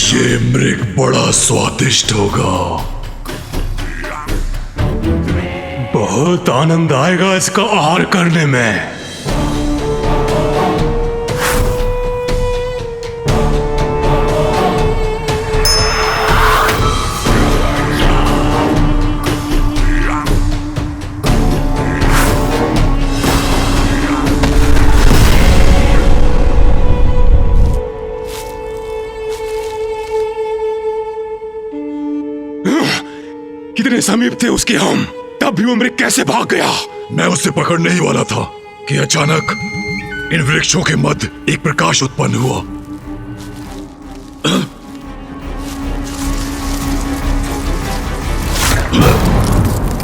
ये मृग बड़ा स्वादिष्ट होगा। बहुत आनंद आएगा इसका आहार करने में। कितने समीप थे उसके हम, तब भी वो मृग कैसे भाग गया? मैं उसे पकड़ने ही वाला था कि अचानक इन वृक्षों के मध्य एक प्रकाश उत्पन्न हुआ।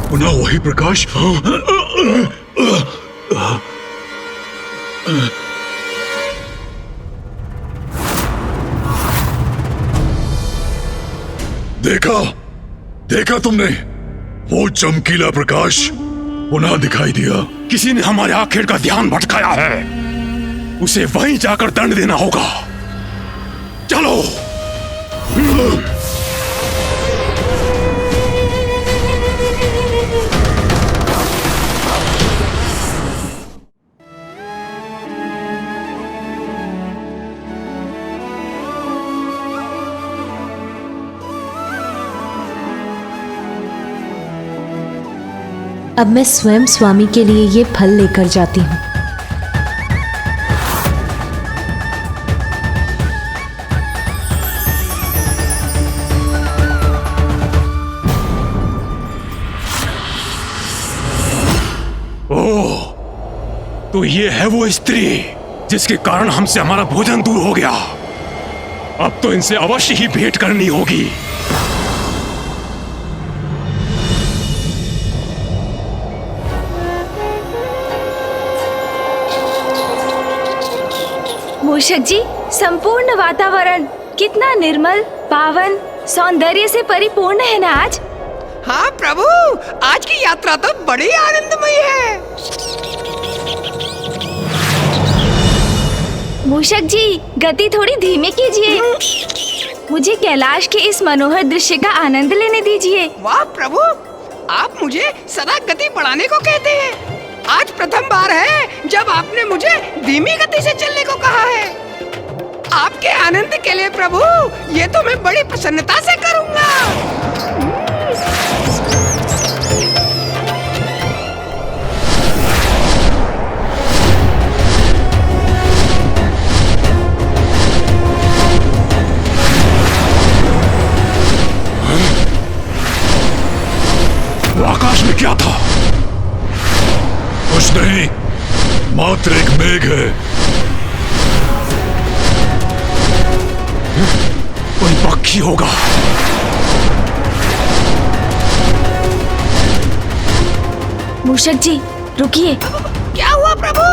पुनः वही प्रकाश। देखा तुमने? वो चमकीला प्रकाश पुनः दिखाई दिया। किसी ने हमारे आखिर का ध्यान भटकाया है, उसे वहीं जाकर दंड देना होगा। चलो। अब मैं स्वयं स्वामी के लिए ये फल लेकर जाती हूँ। ओह, तो ये है वो स्त्री जिसके कारण हमसे हमारा भोजन दूर हो गया। अब तो इनसे अवश्य ही भेंट करनी होगी। मूषक जी, संपूर्ण वातावरण कितना निर्मल, पावन, सौंदर्य से परिपूर्ण है ना आज। हाँ प्रभु, आज की यात्रा तो बड़ी आनंदमयी है। मूषक जी, गति थोड़ी धीमी कीजिए। मुझे कैलाश के इस मनोहर दृश्य का आनंद लेने दीजिए। वाह प्रभु, आप मुझे सदा गति बढ़ाने को कहते हैं। आज प्रथम बार है जब आपने मुझे धीमी गति से चलने को कहा है। आपके आनंद के लिए प्रभु, ये तो मैं बड़ी प्रसन्नता से करूंगा। वो आकाश में क्या था? कुछ नहीं, मात्र एक मेघ है। कोई पक्षी होगा। मूषक जी, रुकिए। क्या हुआ प्रभु?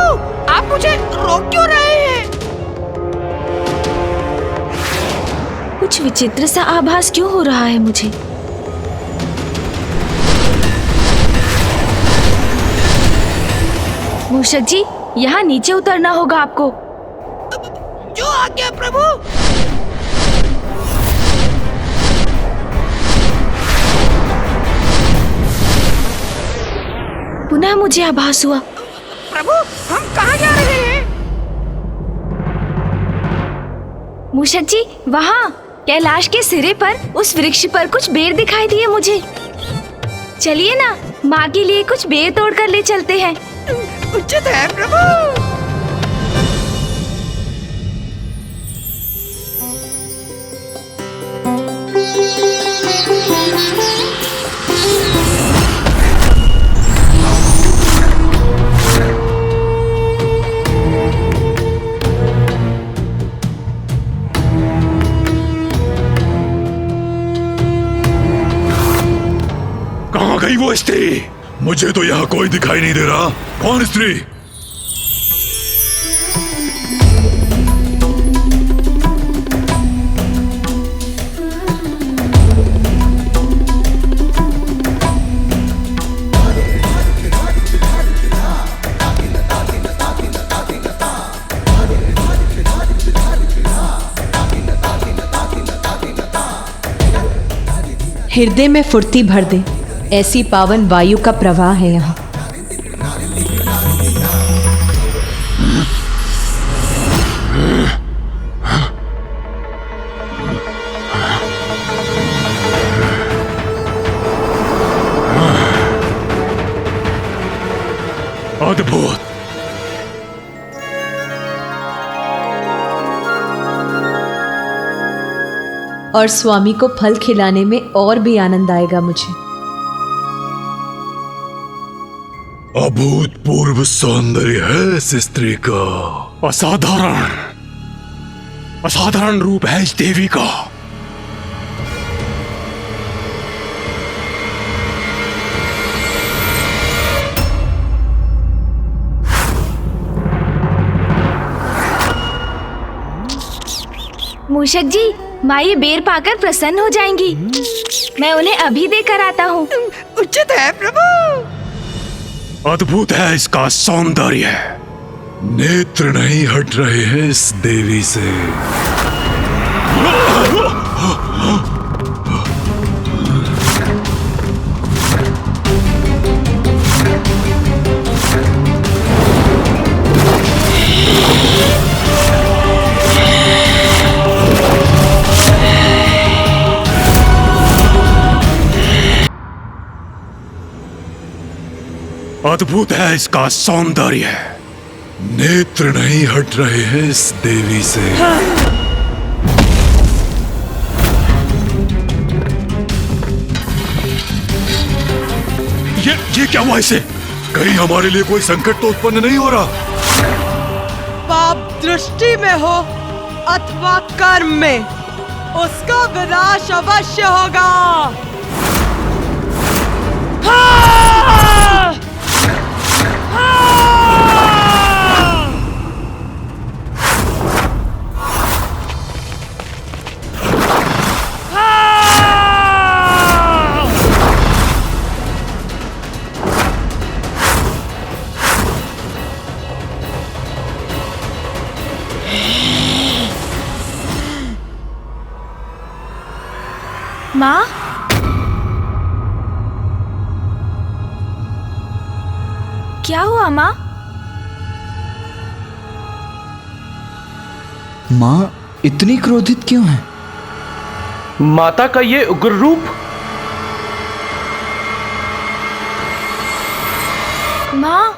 आप मुझे रोक क्यों रहे हैं? कुछ विचित्र सा आभास क्यों हो रहा है मुझे? मूषक जी, यहाँ नीचे उतरना होगा आपको। जो आज्ञा प्रभु। पुनः मुझे आभास हुआ। प्रभु, हम कहाँ जा रहे हैं? मूषक जी, वहाँ कैलाश के सिरे पर उस वृक्ष पर कुछ बेर दिखाई दिए मुझे। चलिए ना, माँ के लिए कुछ बेर तोड़ कर ले चलते हैं। उचित है प्रभु। कहाँ गई वो स्त्री? मुझे तो यहाँ कोई दिखाई नहीं दे रहा। कौन स्त्री? हृदय में फुर्ती भर दे, ऐसी पावन वायु का प्रवाह है यहाँ। अद्भुत। और स्वामी को फल खिलाने में और भी आनंद आएगा मुझे। अभूतपूर्व सौंदर्य है इस स्त्री का। असाधारण असाधारण रूप है इस देवी का। मूषक जी, माँ ये बेर पाकर प्रसन्न हो जाएंगी। मैं उन्हें अभी देकर आता हूँ। उचित है प्रभु। अद्भुत है इसका सौंदर्य। नेत्र नहीं हट रहे हैं इस देवी से। अद्भुत है इसका सौंदर्य। नेत्र नहीं हट रहे हैं इस देवी से। ये क्या हुआ इसे? कहीं हमारे लिए कोई संकट तो उत्पन्न नहीं हो रहा? पाप दृष्टि में हो अथवा कर्म में, उसका विनाश अवश्य होगा। माँ, क्या हुआ माँ? माँ इतनी क्रोधित क्यों है? माता का ये उग्र रूप। माँ,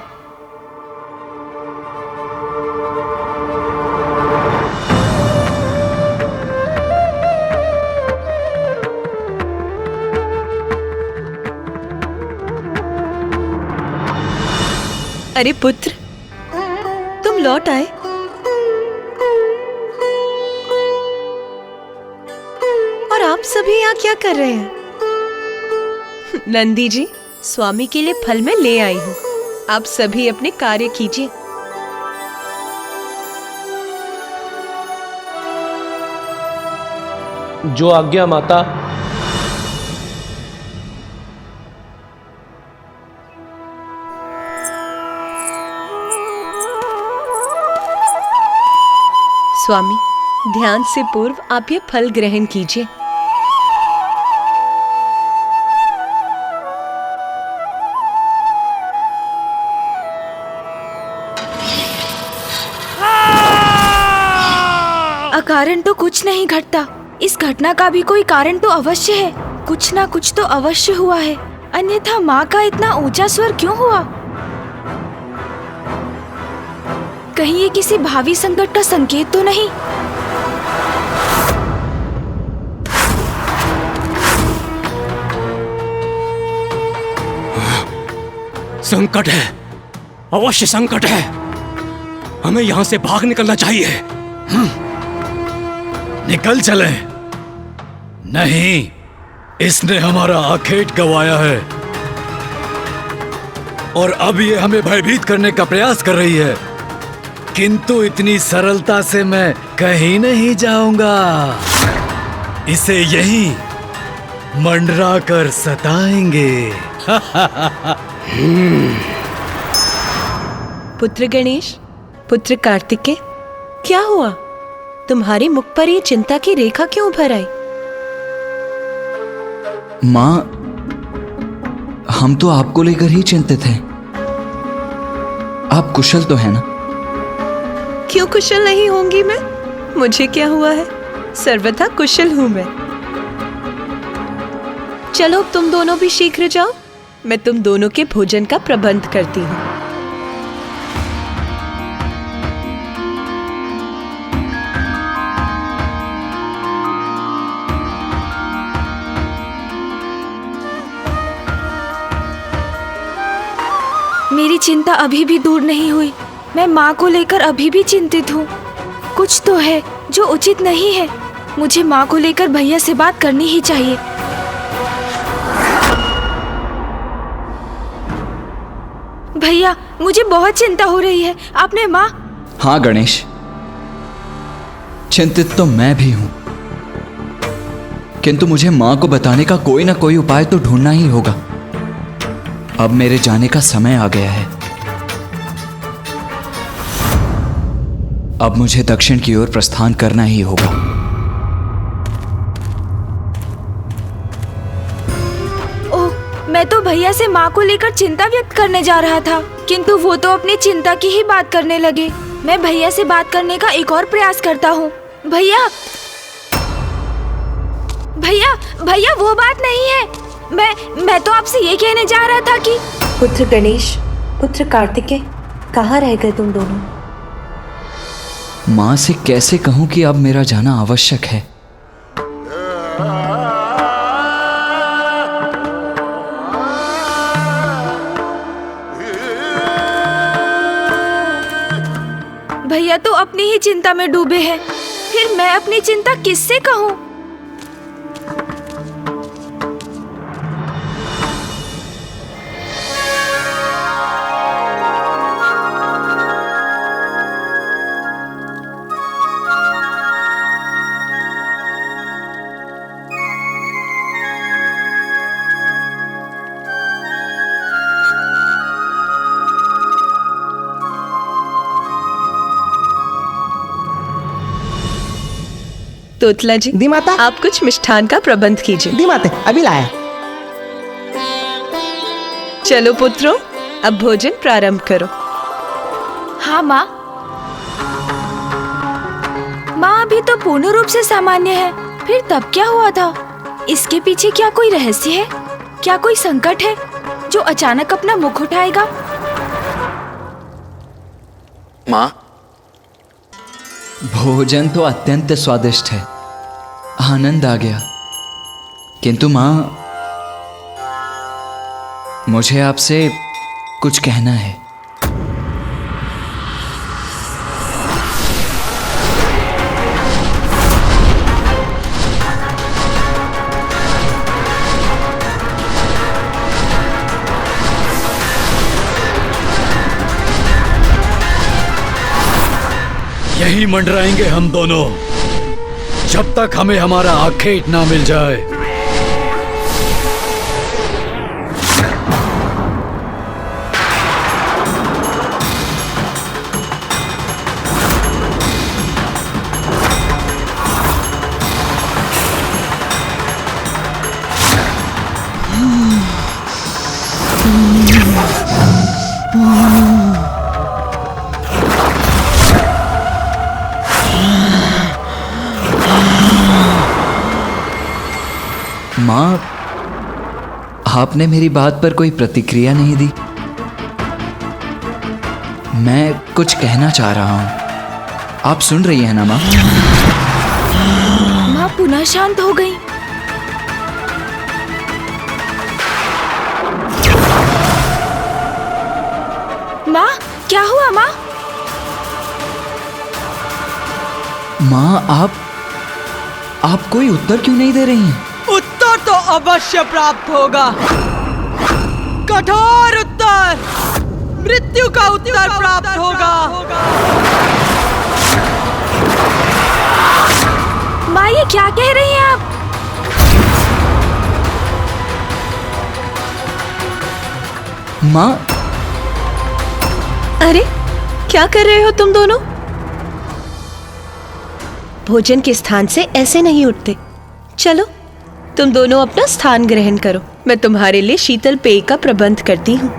अरे पुत्र, तुम लौट आए। और आप सभी यहाँ क्या कर रहे हैं? नंदी जी, स्वामी के लिए फल मैं ले आई हूँ। आप सभी अपने कार्य कीजिए। जो आज्ञा माता। स्वामी, ध्यान से पूर्व आप ये फल ग्रहण कीजिए। अकारण तो कुछ नहीं घटता। इस घटना का भी कोई कारण तो अवश्य है। कुछ ना कुछ तो अवश्य हुआ है, अन्यथा माँ का इतना ऊंचा स्वर क्यों हुआ? कहीं ये किसी भावी संकट का संकेत तो नहीं? संकट है, अवश्य संकट है। हमें यहां से भाग निकलना चाहिए। निकल चले। नहीं, इसने हमारा आखेट गंवाया है और अब ये हमें भयभीत करने का प्रयास कर रही है, किंतु इतनी सरलता से मैं कहीं नहीं जाऊंगा। इसे यहीं मंडरा कर सताएंगे। पुत्र गणेश, पुत्र कार्तिकेय, क्या हुआ? तुम्हारे मुख पर ये चिंता की रेखा क्यों उभर आई? माँ, हम तो आपको लेकर ही चिंतित हैं। आप कुशल तो है ना? क्यों कुशल नहीं होंगी मैं? मुझे क्या हुआ है, सर्वथा कुशल हूं मैं। चलो अब तुम दोनों भी शीघ्र जाओ, मैं तुम दोनों के भोजन का प्रबंध करती हूँ। मेरी चिंता अभी भी दूर नहीं हुई। मैं माँ को लेकर अभी भी चिंतित हूँ। कुछ तो है जो उचित नहीं है। मुझे माँ को लेकर भैया से बात करनी ही चाहिए। भैया, मुझे बहुत चिंता हो रही है। आपने माँ? हाँ गणेश, चिंतित तो मैं भी हूं, किंतु मुझे मां को बताने का कोई ना कोई उपाय तो ढूंढना ही होगा। अब मेरे जाने का समय आ गया है। अब मुझे दक्षिण की ओर प्रस्थान करना ही होगा। ओह, मैं तो भैया से माँ को लेकर चिंता व्यक्त करने जा रहा था, किंतु वो तो अपनी चिंता की ही बात करने लगे। मैं भैया से बात करने का एक और प्रयास करता हूँ। भैया, भैया, भैया, वो बात नहीं है। मैं तो आपसे ये कहने जा रहा था कि पुत्र गणेश, पुत्र कार्तिकेय, कहाँ रह गए तुम दोनों? मां से कैसे कहूं कि अब मेरा जाना आवश्यक है। भैया तो अपनी ही चिंता में डूबे हैं। फिर मैं अपनी चिंता किससे कहूँ? तोतला जी, दी माता। आप कुछ मिष्ठान का प्रबंध कीजिए। दी माते, अभी लाया। चलो पुत्रों, अब भोजन प्रारंभ करो। हाँ माँ। माँ अभी तो पूर्ण रूप से सामान्य है, फिर तब क्या हुआ था? इसके पीछे क्या कोई रहस्य है? क्या कोई संकट है जो अचानक अपना मुख उठाएगा? माँ, भोजन तो अत्यंत स्वादिष्ट है, आनंद आ गया, किंतु माँ, मुझे आपसे कुछ कहना है। यही मंडराएंगे हम दोनों जब तक हमें हमारा आखेट ना मिल जाए। माँ, आपने मेरी बात पर कोई प्रतिक्रिया नहीं दी। मैं कुछ कहना चाह रहा हूं, आप सुन रही हैं ना माँ? माँ पुनः शांत हो गई। माँ, क्या हुआ माँ? माँ, आप कोई उत्तर क्यों नहीं दे रही हैं? उत्तर तो अवश्य प्राप्त होगा, कठोर उत्तर, मृत्यु का उत्तर प्राप्त होगा। माँ, ये क्या कह रही हैं आप? माँ, अरे क्या कर रहे हो तुम दोनों? भोजन के स्थान से ऐसे नहीं उठते। चलो तुम दोनों अपना स्थान ग्रहण करो, मैं तुम्हारे लिए शीतल पेय का प्रबंध करती हूँ।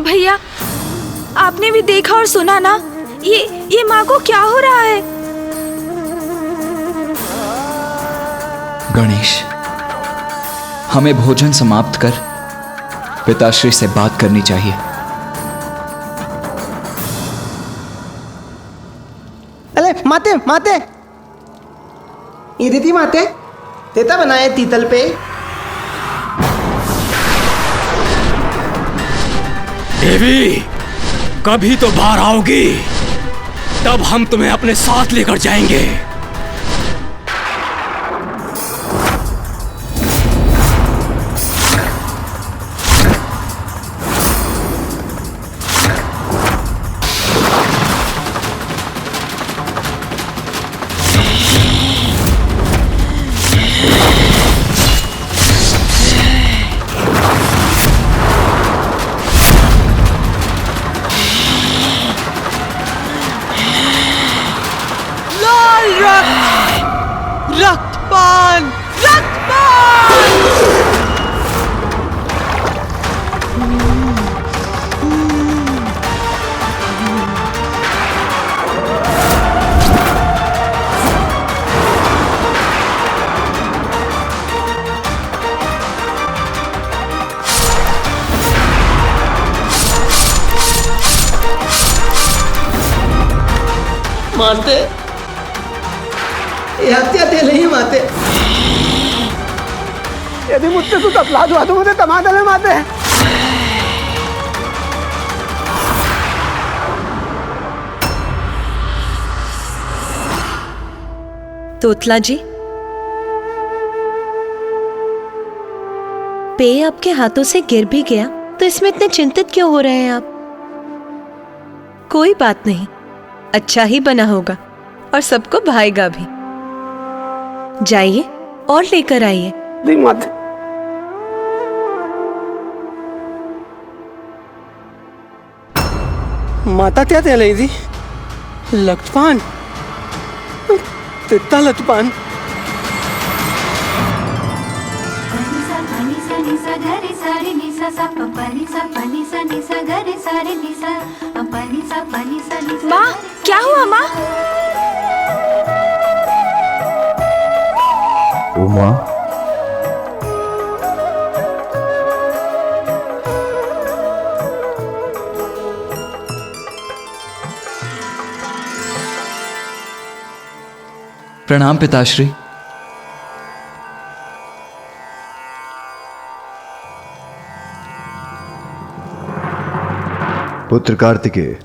भैया, आपने भी देखा और सुना ना, ये माँ को क्या हो रहा है? गणेश, हमें भोजन समाप्त कर पिताश्री से बात करनी चाहिए। अरे माते माते, ये दीदी माते देता बनाए तीतल पे। देवी, कभी तो बाहर आओगी, तब हम तुम्हें अपने साथ लेकर जाएंगे। रक्तपान, रक्तपान! माते ये हत्या ते नहीं माते, यदि मुझसे तू तपला दुआ तो मुझे तमाम में माते। तोतला जी, पेय आपके हाथों से गिर भी गया तो इसमें इतने चिंतित क्यों हो रहे हैं आप? कोई बात नहीं, अच्छा ही बना होगा और सबको भाएगा भी। जाइए और लेकर आइए। दी माते, माता क्या ते दी लक्तपान, तित्ता लतपान। माँ, क्या हुआ माँ? उमा, प्रणाम पिताश्री। पुत्र कार्तिकेय,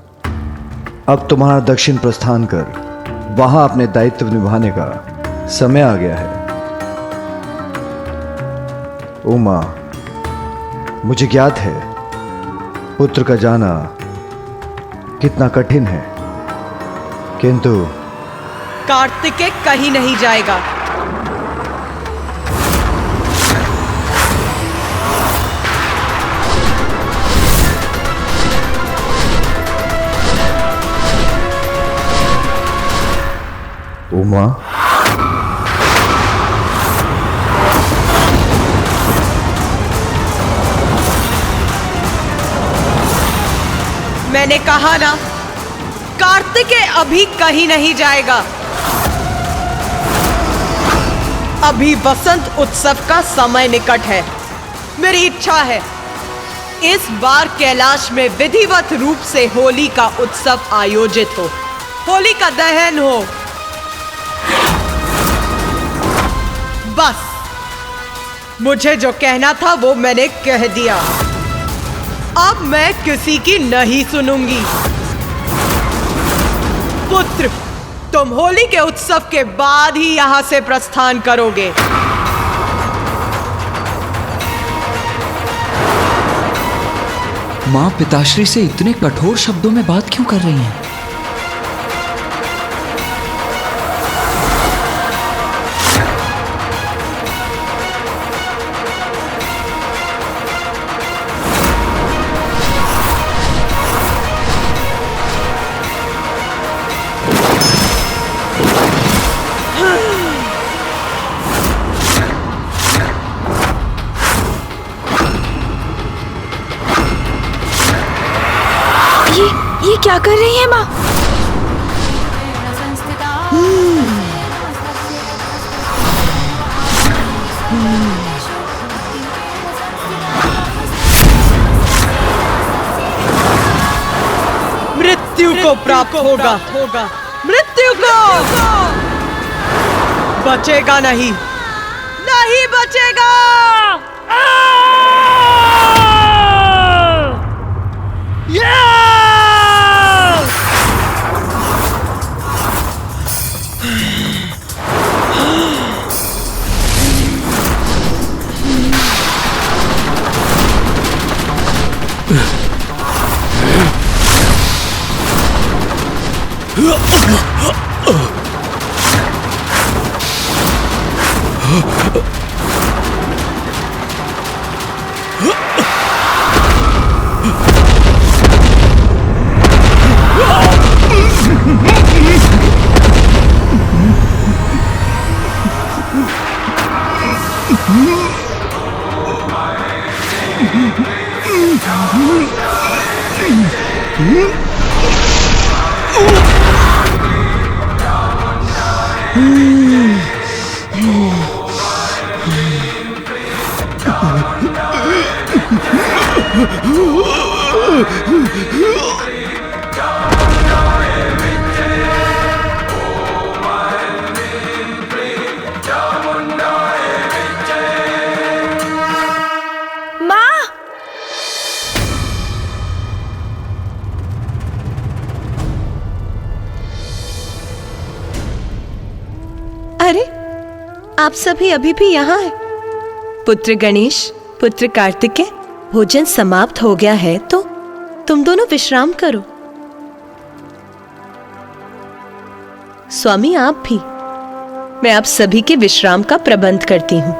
अब तुम्हारा दक्षिण प्रस्थान कर वहां अपने दायित्व निभाने का समय आ गया है। उमा, मुझे ज्ञात है पुत्र का जाना कितना कठिन है, किंतु कार्तिकेय कहीं नहीं जाएगा। उमा, मैंने कहा ना, कार्तिकेय अभी कहीं नहीं जाएगा। अभी वसंत उत्सव का समय निकट है। मेरी इच्छा है इस बार कैलाश में विधिवत रूप से होली का उत्सव आयोजित हो, होली का दहन हो। बस मुझे जो कहना था वो मैंने कह दिया। अब मैं किसी की नहीं सुनूंगी। पुत्र, तुम होली के उत्सव के बाद ही यहां से प्रस्थान करोगे। मां पिताश्री से इतने कठोर शब्दों में बात क्यों कर रही हैं? ये क्या कर रही है माँ? मृत्यु को प्राप्त होगा, मृत्यु को बचेगा नहीं, नहीं बचेगा। अरे, आप सभी अभी भी यहाँ हैं? पुत्र गणेश, पुत्र कार्तिकेय, भोजन समाप्त हो गया है तो तुम दोनों विश्राम करो। स्वामी आप भी, मैं आप सभी के विश्राम का प्रबंध करती हूँ।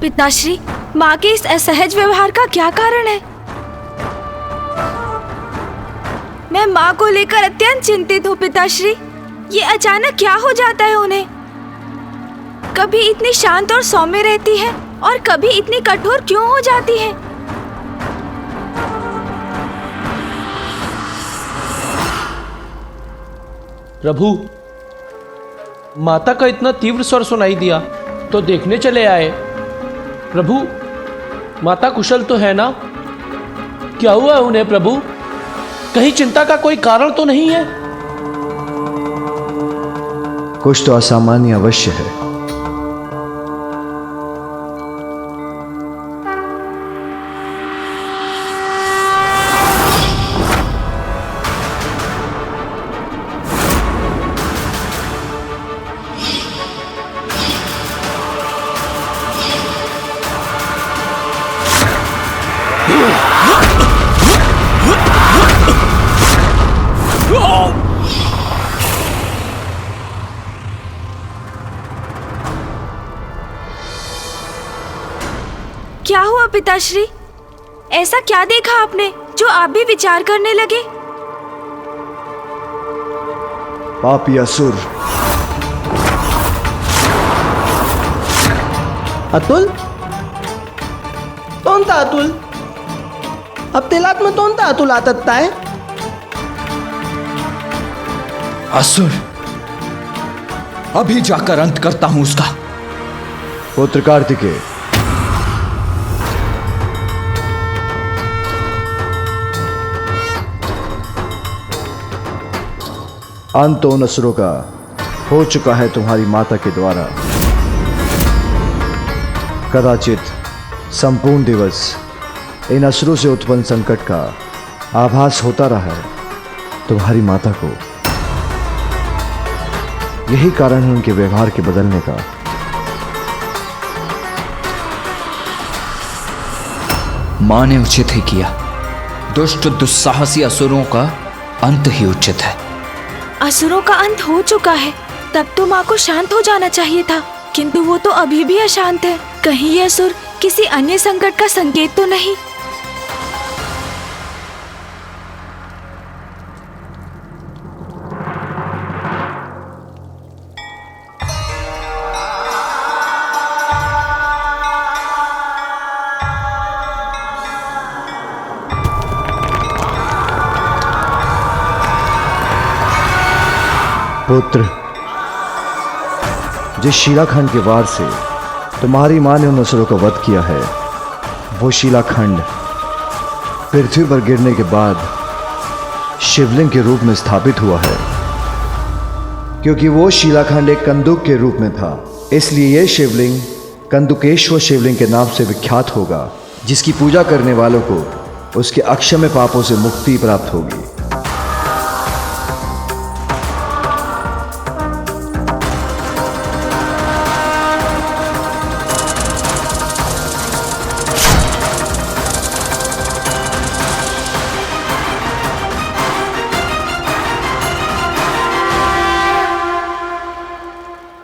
पिताश्री, माँ के इस असहज व्यवहार का क्या कारण है? मैं माँ को लेकर अत्यंत चिंतित हूँ पिताश्री। ये अचानक क्या हो जाता है उन्हें? कभी इतनी शांत और सौम्य रहती है और कभी इतनी कठोर क्यों हो जाती है? प्रभु, माता का इतना तीव्र स्वर सुनाई दिया तो देखने चले आए। प्रभु, माता कुशल तो है ना? क्या हुआ उन्हें प्रभु? कहीं चिंता का कोई कारण तो नहीं है? कुछ तो असामान्य अवश्य है। क्या हुआ पिताश्री? ऐसा क्या देखा आपने जो आप भी विचार करने लगे? पापी असुर। अतुल? कोणता अतुल? अब तेलात में कोणता अतुल आतत्ता है? असुर, अभी जाकर अंत करता हूं उसका। पुत्र कार्तिकेय, अंत उन असुरों का हो चुका है तुम्हारी माता के द्वारा। कदाचित संपूर्ण दिवस इन असुरों से उत्पन्न संकट का आभास होता रहा है तुम्हारी माता को। यही कारण है उनके व्यवहार के बदलने का। मां ने उचित ही किया। दुष्ट दुस्साहसी असुरों का अंत ही उचित है। असुरों का अंत हो चुका है, तब तो माँ को शांत हो जाना चाहिए था, किंतु वो तो अभी भी अशांत है। कहीं ये असुर किसी अन्य संकट का संकेत तो नहीं? पुत्र, जिस शिलाखंड के वार से तुम्हारी मां ने उन असुरों का वध किया है, वो शिलाखंड पृथ्वी पर गिरने के बाद शिवलिंग के रूप में स्थापित हुआ है। क्योंकि वो शिलाखंड एक कंदुक के रूप में था, इसलिए यह शिवलिंग कंदुकेश्वर शिवलिंग के नाम से विख्यात होगा, जिसकी पूजा करने वालों को उसके अक्षम्य पापों से मुक्ति प्राप्त होगी।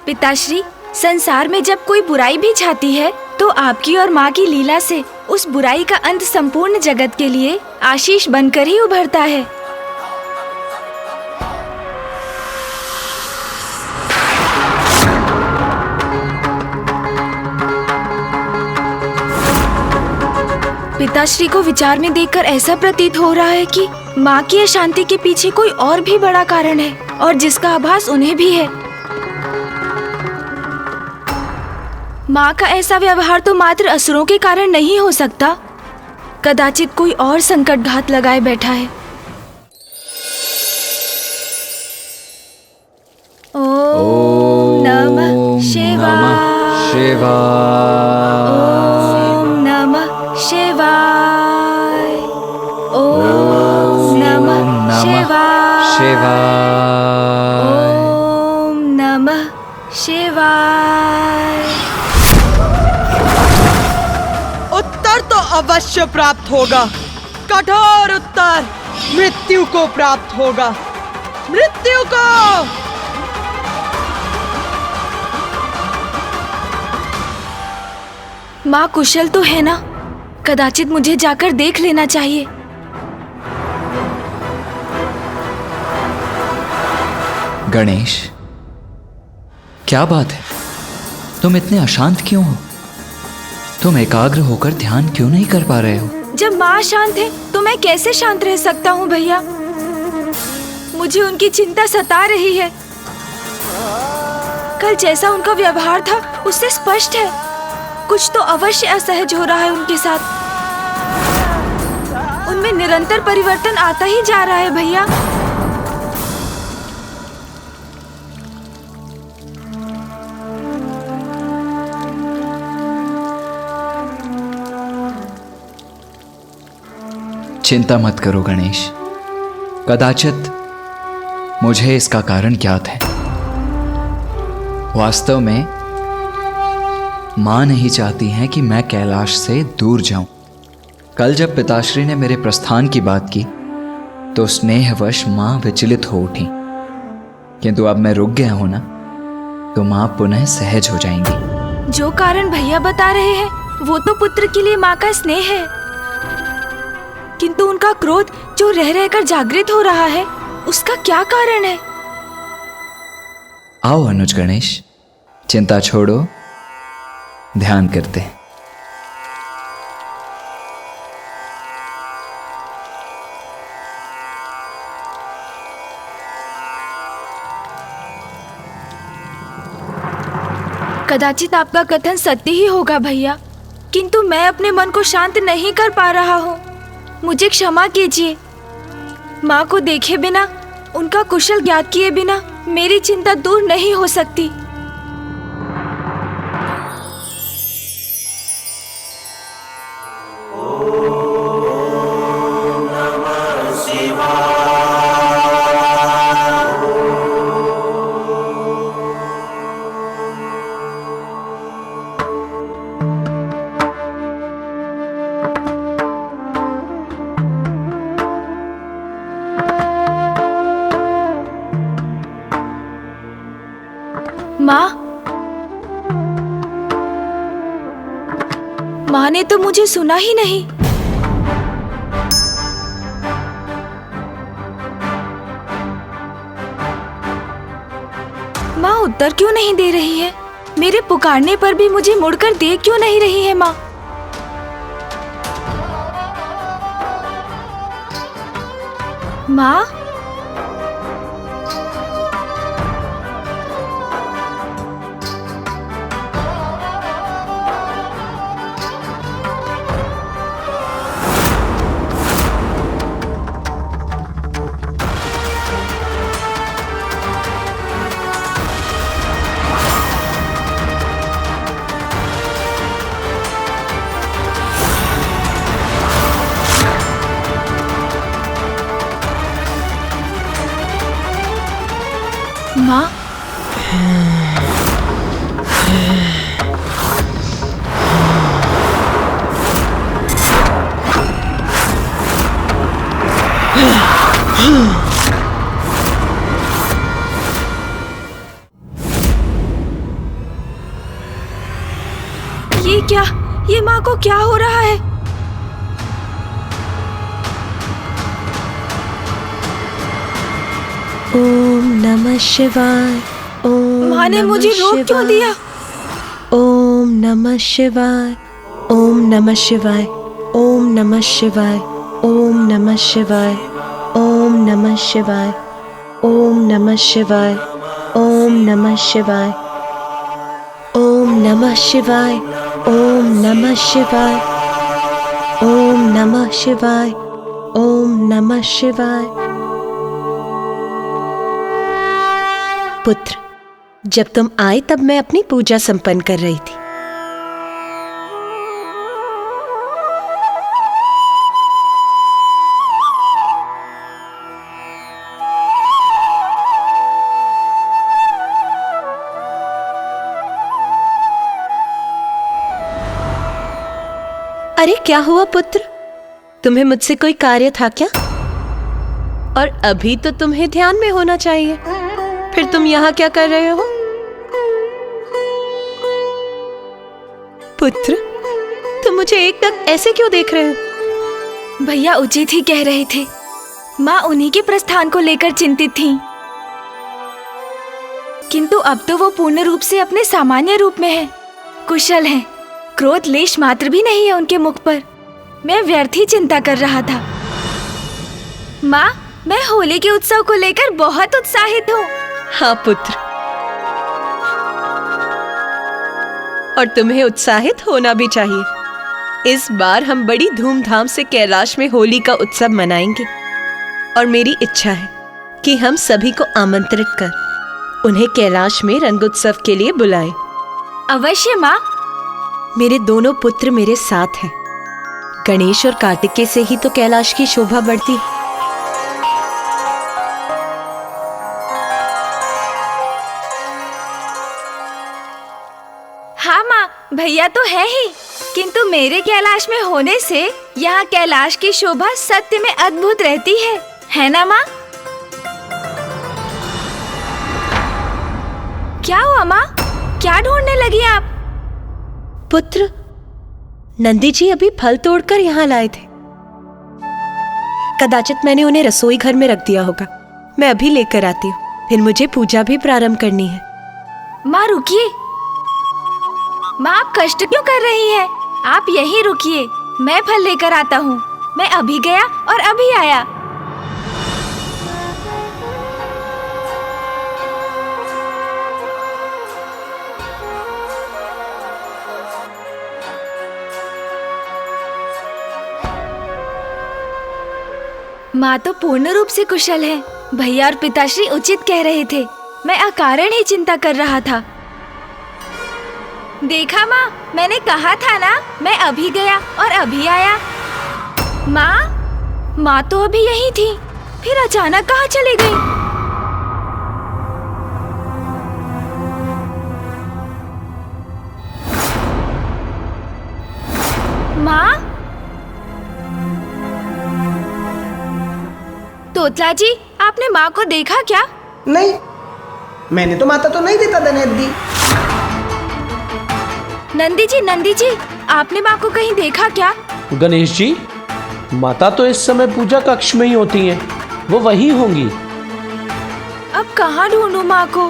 पिताश्री, संसार में जब कोई बुराई भी छाती है तो आपकी और माँ की लीला से उस बुराई का अंत संपूर्ण जगत के लिए आशीष बनकर ही उभरता है। पिताश्री को विचार में देखकर ऐसा प्रतीत हो रहा है कि माँ की अशांति के पीछे कोई और भी बड़ा कारण है, और जिसका आभास उन्हें भी है। माँ का ऐसा व्यवहार तो मात्र असुरों के कारण नहीं हो सकता। कदाचित कोई और संकट घात लगाए बैठा है। ओम नमः शिवाय। ओम नमः शिवाय। ओम नमः शिवाय। ओम नमः शिवाय। उत्तर तो अवश्य प्राप्त होगा। कठोर उत्तर मृत्यु को प्राप्त होगा। मृत्यु को। माँ कुशल तो है ना? कदाचित मुझे जाकर देख लेना चाहिए। गणेश, क्या बात है? तुम इतने अशांत क्यों हो? तुम एकाग्र होकर ध्यान क्यों नहीं कर पा रहे हो? जब माँ शांत है तो मैं कैसे शांत रह सकता हूँ भैया? मुझे उनकी चिंता सता रही है। कल जैसा उनका व्यवहार था उससे स्पष्ट है कुछ तो अवश्य असहज हो रहा है उनके साथ। उनमें निरंतर परिवर्तन आता ही जा रहा है भैया। चिंता मत करो गणेश, कदाचित मुझे इसका कारण ज्ञात है। वास्तव में मां नहीं चाहती हैं कि मैं कैलाश से दूर जाऊं। कल जब पिताश्री ने मेरे प्रस्थान की बात की तो स्नेहवश मां विचलित हो उठी, किंतु अब मैं रुक गया हूं ना, तो मां पुनः सहज हो जाएंगी। जो कारण भैया बता रहे हैं वो तो पुत्र के लिए माँ का स्नेह है, किंतु उनका क्रोध जो रह रहकर जागृत हो रहा है उसका क्या कारण है? आओ अनुज गणेश, चिंता छोड़ो, ध्यान करते हैं। कदाचित आपका कथन सत्य ही होगा भैया, किंतु मैं अपने मन को शांत नहीं कर पा रहा हूँ। मुझे क्षमा कीजिए। माँ को देखे बिना, उनका कुशल ज्ञात किए बिना मेरी चिंता दूर नहीं हो सकती। माँ ने तो मुझे सुना ही नहीं। माँ उत्तर क्यों नहीं दे रही है? मेरे पुकारने पर भी मुझे मुड़कर देख क्यों नहीं रही है माँ? माँ? माँ, ये क्या? ये माँ को क्या हो रहा है? ओम नमः शिवाय। ओम माँ ने मुझे रोक क्यों दिया? ओम नमः शिवाय। ओम नमः शिवाय। ओम नमः शिवाय। ओम नमः शिवाय। ओम नमः शिवाय। ओम नमः शिवाय। ओम नमः शिवाय। ओम नमः शिवाय। ओम नमः शिवाय। ओम नमः शिवाय। ओम नमः शिवाय। पुत्र, जब तुम आए तब मैं अपनी पूजा संपन्न कर रही थी। अरे क्या हुआ पुत्र? तुम्हें मुझसे कोई कार्य था क्या? और अभी तो तुम्हें ध्यान में होना चाहिए, फिर तुम यहाँ क्या कर रहे हो? पुत्र, तुम मुझे एकटक ऐसे क्यों देख रहे हो? भैया उचित ही कह रहे थे। माँ उन्हीं के प्रस्थान को लेकर चिंतित थीं। किंतु अब तो वो पूर्ण रूप से अपने सामान्य रूप में है, कुशल हैं। क्रोध लेश मात्र भी नहीं है उनके मुख पर। मैं व्यर्थ ही चिंता कर रहा था। माँ, मैं होली के उत्सव को लेकर बहुत उत्साहित हूँ। हाँ पुत्र, और तुम्हें उत्साहित होना भी चाहिए। इस बार हम बड़ी धूमधाम से कैलाश में होली का उत्सव मनाएंगे और मेरी इच्छा है कि हम सभी को आमंत्रित कर उन्हें कैलाश में रंगोत्सव के लिए बुलाएं। अवश्य माँ। मेरे दोनों पुत्र मेरे साथ हैं। गणेश और कार्तिकेय से ही तो कैलाश की शोभा बढ़ती है। हाँ माँ, भैया तो है ही, किंतु मेरे कैलाश में होने से यहाँ कैलाश की शोभा सत्य में अद्भुत रहती है ना माँ? क्या हुआ माँ? क्या ढूंढने लगी आप? पुत्र, नंदी जी अभी फल तोड़कर यहाँ लाए थे। कदाचित मैंने उन्हें रसोई घर में रख दिया होगा। मैं अभी लेकर आती हूँ, फिर मुझे पूजा भी प्रारंभ करनी है। माँ रुकिए। माँ, आप कष्ट क्यों कर रही हैं? आप यहीं रुकिए, मैं फल लेकर आता हूँ। मैं अभी गया और अभी आया। माँ तो पूर्ण रूप से कुशल है। भैया और पिताश्री उचित कह रहे थे। मैं अकारण ही चिंता कर रहा था। देखा माँ, मैंने कहा था ना, मैं अभी गया और अभी आया। माँ तो अभी यही थी, फिर अचानक कहाँ चली गई? माँ, तोतला जी, आपने माँ को देखा क्या? नहीं, मैंने तो माता तो नहीं देता दनेत दी। नंदी जी, आपने माँ को कहीं देखा क्या? गणेश जी, माता तो इस समय पूजा कक्ष में ही होती हैं। वो वही होंगी। अब कहाँ ढूंढूं माँ को?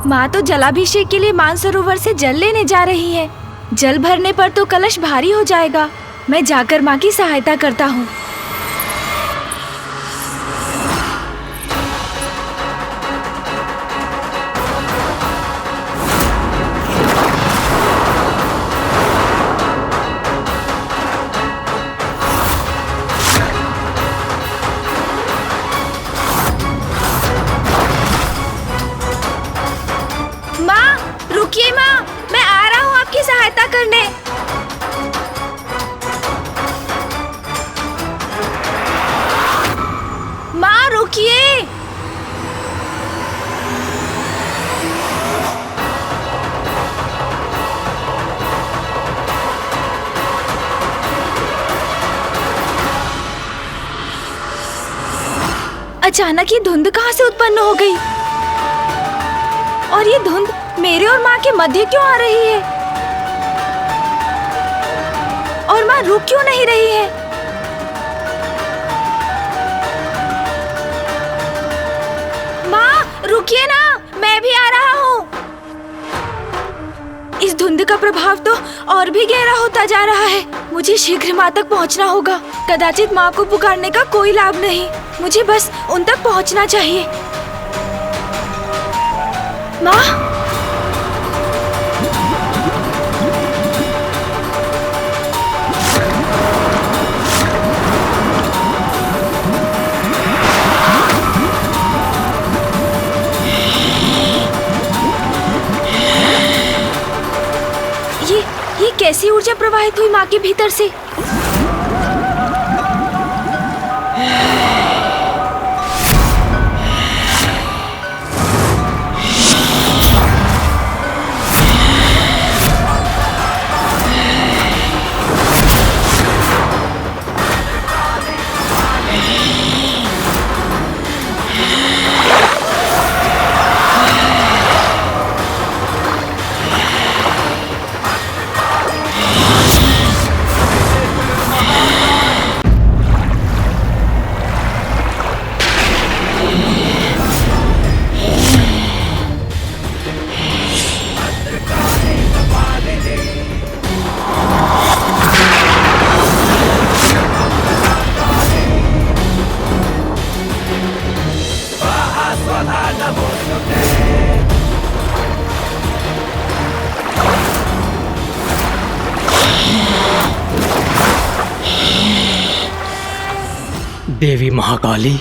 माँ तो जलाभिषेक के लिए मानसरोवर से जल लेने जा रही है। जल भरने पर तो कलश भारी हो जाएगा। मैं जाकर माँ की सहायता करता हूँ। रुकिए माँ, मैं आ रहा हूँ आपकी सहायता करने। अचानक ये धुंध कहाँ से उत्पन्न हो गई? और ये धुंध मेरे और माँ के मध्य क्यों आ रही है? और माँ रुक क्यों नहीं रही है? माँ रुकिए ना, मैं भी आ रहा हूँ। इस धुंध का प्रभाव तो और भी गहरा होता जा रहा है। मुझे शीघ्र माँ तक पहुँचना होगा। कदाचित माँ को पुकारने का कोई लाभ नहीं, मुझे बस उन तक पहुँचना चाहिए। माँ, ये कैसी ऊर्जा प्रवाहित हुई माँ के भीतर से? देवी महाकाली,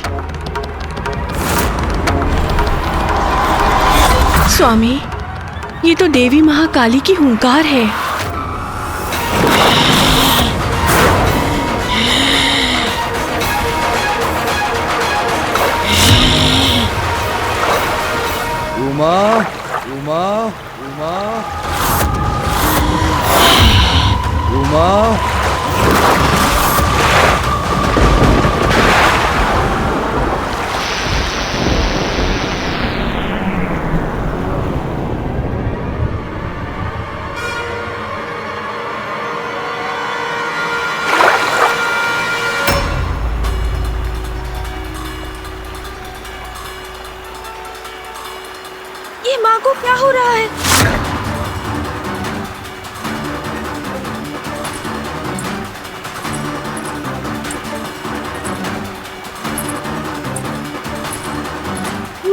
स्वामी, ये तो देवी महाकाली की हुंकार है। उमा, उमा, उमा, उमा। ये माँ को क्या हो रहा है?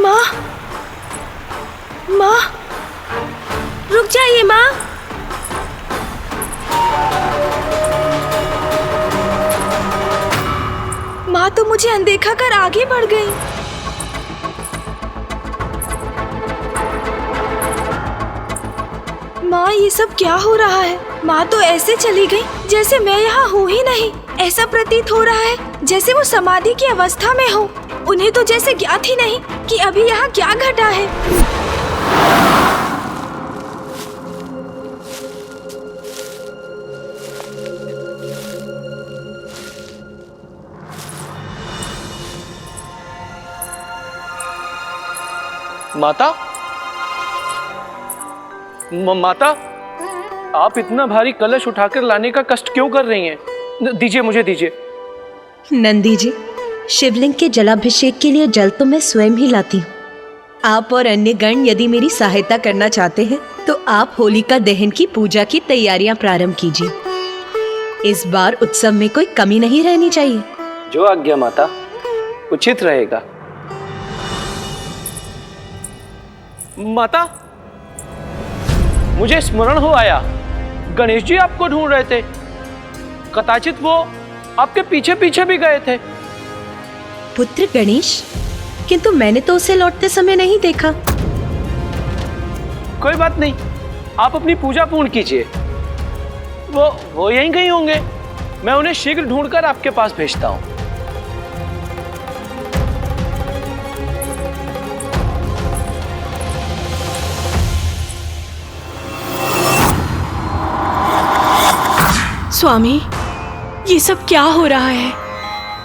माँ, माँ, रुक जाइए माँ। माँ तो मुझे अनदेखा कर आगे बढ़ गई। माँ, ये सब क्या हो रहा है? माँ तो ऐसे चली गई जैसे मैं यहाँ हूँ ही नहीं। ऐसा प्रतीत हो रहा है जैसे वो समाधि की अवस्था में हो। उन्हें तो जैसे ज्ञात ही नहीं कि अभी यहाँ क्या घटा है। माता, माता, आप इतना भारी कलश उठाकर लाने का कष्ट क्यों कर रही हैं? दीजिए, मुझे दीजिए। नंदी जी, शिवलिंग के जलाभिषेक के लिए जल तो मैं स्वयं ही लाती हूँ। आप और अन्य गण यदि मेरी सहायता करना चाहते हैं तो आप होलिका दहन की पूजा की तैयारियां प्रारंभ कीजिए। इस बार उत्सव में कोई कमी नहीं रहनी चाहिए। जो आज्ञा माता, उचित रहेगा। माता, मुझे स्मरण हो आया, गणेश जी आपको ढूंढ रहे थे। कदाचित वो आपके पीछे पीछे भी गए थे। पुत्र गणेश? किंतु मैंने तो उसे लौटते समय नहीं देखा। कोई बात नहीं, आप अपनी पूजा पूर्ण कीजिए। वो यहीं कहीं होंगे। मैं उन्हें शीघ्र ढूंढकर आपके पास भेजता हूं। स्वामी, ये सब क्या हो रहा है?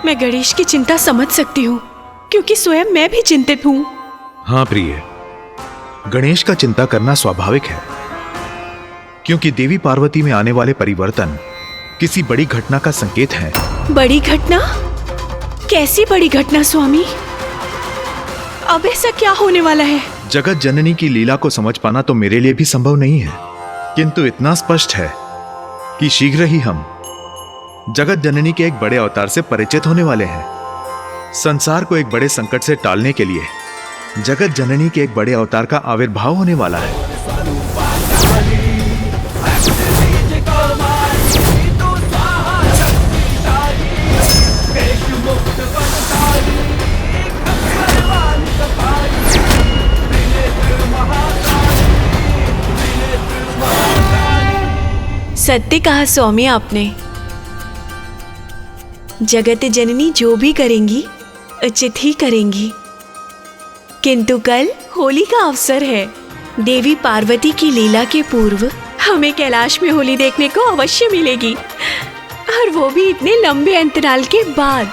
मैं गणेश की चिंता समझ सकती हूँ, क्योंकि स्वयं मैं भी चिंतित हूँ। हाँ प्रिय, गणेश का चिंता करना स्वाभाविक है, क्योंकि देवी पार्वती में आने वाले परिवर्तन किसी बड़ी घटना का संकेत है। बड़ी घटना? कैसी बड़ी घटना स्वामी? अब ऐसा क्या होने वाला है? जगत जननी की लीला को समझ पाना तो मेरे लिए भी संभव नहीं है, किंतु इतना स्पष्ट है कि शीघ्र ही हम जगत जननी के एक बड़े अवतार से परिचित होने वाले हैं। संसार को एक बड़े संकट से टालने के लिए जगत जननी के एक बड़े अवतार का आविर्भाव होने वाला है। सत्य कहा स्वामी आपने। जगत जननी जो भी करेंगी उचित ही करेंगी, किंतु कल होली का अवसर है। देवी पार्वती की लीला के पूर्व हमें कैलाश में होली देखने को अवश्य मिलेगी, और वो भी इतने लंबे अंतराल के बाद।